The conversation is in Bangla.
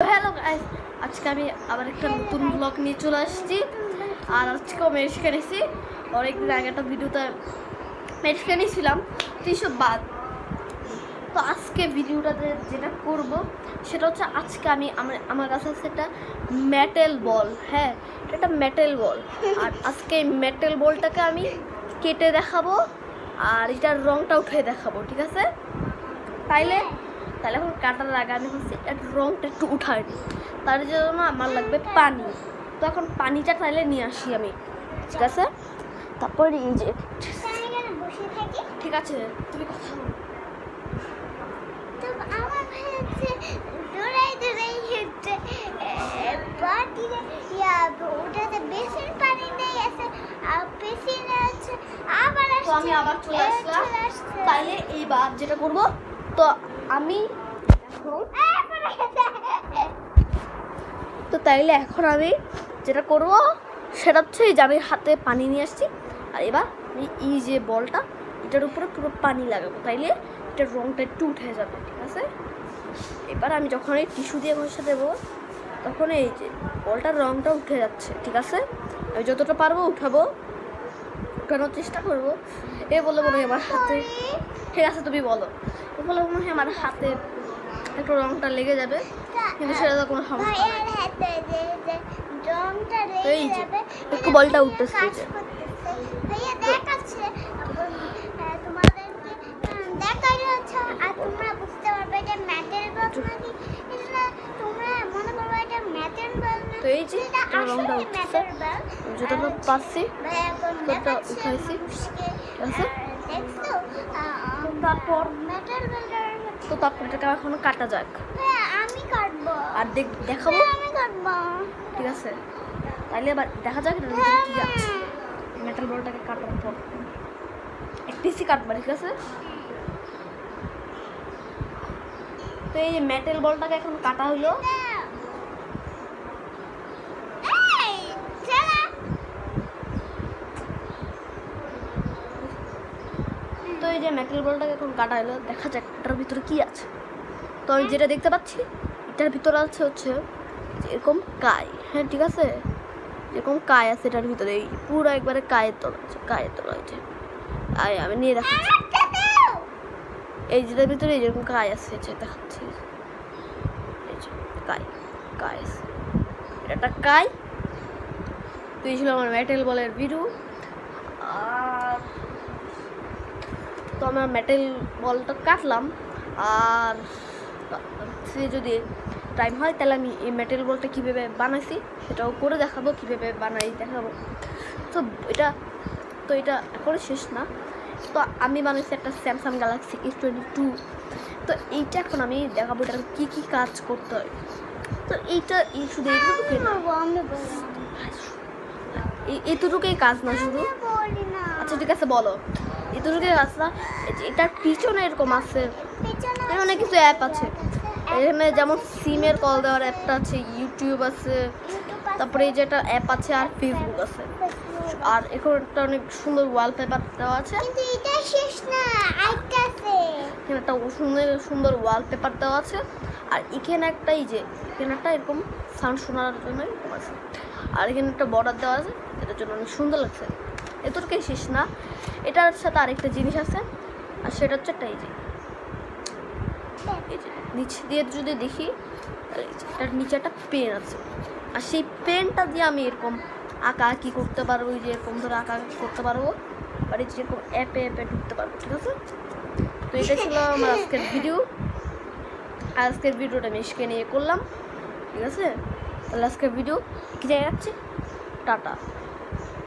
হ্যালো গাইস, আজকে আমি আবার একটা নতুন ব্লগ নিয়ে চলে আসছি। আর আজকেও মেডিসিন এনেছি। অনেকদিন আগে একটা ভিডিওতে মেডিসিন এনেছিলাম, তো এইসব বাদ। তো আজকে ভিডিওটাতে যেটা করব সেটা হচ্ছে, আজকে আমি আমার কাছে আছে একটা মেটাল বল। হ্যাঁ, এটা মেটাল বল। আর আজকে এই মেটাল বলটাকে আমি কেটে দেখাবো আর এটার রংটা উঠে দেখাবো, ঠিক আছে? তাহলে এখন কাটার আগে আমি হচ্ছে এর রংটা একটু উঠাই নিই। তার জন্য আমার লাগবে পানি। তো এখন পানিটা তাহলে নিয়ে আসি আমি, ঠিক আছে? তারপর এই যে ঠিক আছে, তুমি কথা বলো। তো আমি আবার চলে আসলাম। তাইলে এইবার যেটা করবো, তো আমি এখন আমি যেটা করবো সেটা হচ্ছে যে আমি হাতে পানি নিয়ে আসছি। আর এবার আমি এই যে বলটা এটার উপরে পুরো পানি লাগাবো, তাইলে এটার রংটা একটু উঠে যাবে, ঠিক আছে? এবার আমি যখন এই টিস্যু দিয়ে ঘষে দেবো তখন এই যে বলটার রংটা উঠে যাচ্ছে, ঠিক আছে? আমি যতটা পারবো উঠানোর চেষ্টা করবো। এ বলে মনে হয় আমার হাতে, ঠিক আছে তুমি বলো, এ বলে মনে হয় আমার হাতে একটু রংটা লেগে যাবে, কিন্তু সেটা তো কোনো সমস্যা নেই। এই যে একটু বলটা উঠতেছে, তো এই যে রংটা উঠতেছে, যতটা পাচ্ছি ততটা উঠাইছি, ঠিক আছে? তারপর এটাকে এখন কাটা যাক, আর দেখাবো, ঠিক আছে? তাইলে এবার দেখা যাক এটার ভিতরে কি আছে। মেটাল বলটাকে কাটার পর এক পিসি কাটবা, ঠিক আছে? তো এই যে মেটাল বলটাকে এখন কাটা হলো। তো এই যে মেটাল বলটাকে এখন কাটা হলো, দেখা যাক এটার ভিতরে কি আছে। তো আমি যেটা দেখতে পাচ্ছি এটার ভিতরে আছে হচ্ছে এরকম কাই। হ্যাঁ, ঠিক আছে, এরকম কাই আছে এটার ভিতরে, পুরো একবারে কায়ের তলা আছে, কায়ের তলা আছে। আমি নিয়ে দেখাচ্ছি, এই যেটার ভিতরে যেরকম কাই আছে দেখাচ্ছি, এই যে কাই আছে, এটা কাই। তো এই ছিল আমার মেটাল বলের ভিডিও। আর তো আমরা মেটাল বলটা কাটলাম, আর সে যদি টাইম হয় তাহলে আমি এই মেটাল বলটা কীভাবে বানাইছি সেটাও করে দেখাবো, কীভাবে বানাই দেখাবো। তো এটা এখনও শেষ না। তো আমি বানাইছি একটা স্যামসাং গ্যালাক্সি S22। তো এইটা এখন আমি দেখাবো এটা কী কী কাজ করতে হয়। তো এই শুধু এতটুকুই কাজ না শুধু, আচ্ছা ঠিক আছে বলো, এতটুকুই কাজ না, এটার পিছনে এরকম আছে অনেক কিছু অ্যাপ আছে। এখানে যেমন সিমের কল দেওয়ার অ্যাপটা আছে, ইউটিউব আছে, তারপরে এই যে একটা অ্যাপ আছে, আর ফেসবুক আছে। আর এখন একটা অনেক সুন্দর ওয়ালপেপার দেওয়া আছে, এখানে একটা সুন্দর ওয়ালপেপার দেওয়া আছে। আর এখানে একটা এখানে একটা এরকম সাউন্ড শোনার জন্য এরকম আছে। আর এখানে একটা বর্ডার দেওয়া আছে, এটার জন্য অনেক সুন্দর লাগছে। এতটুকুই শেষ না, এটার সাথে আরেকটা জিনিস আছে, আর সেটা হচ্ছে একটা এই যে নিচে দিয়ে যদি দেখি এটার নিচে একটা পেন আছে। আর সেই পেনটা দিয়ে আমি এরকম আঁকি করতে পারবো, এই যে এরকম ধরে আঁকি করতে পারবো, আর এই যে এরকম অ্যাপে ঢুকতে পারবো, ঠিক আছে? তো এটা ছিল আমার আজকের ভিডিও। আজকের ভিডিওটা আমি এসকে নিয়ে করলাম, ঠিক আছে? তাহলে আজকের ভিডিও কি জায়গায় যাচ্ছি, টাটা।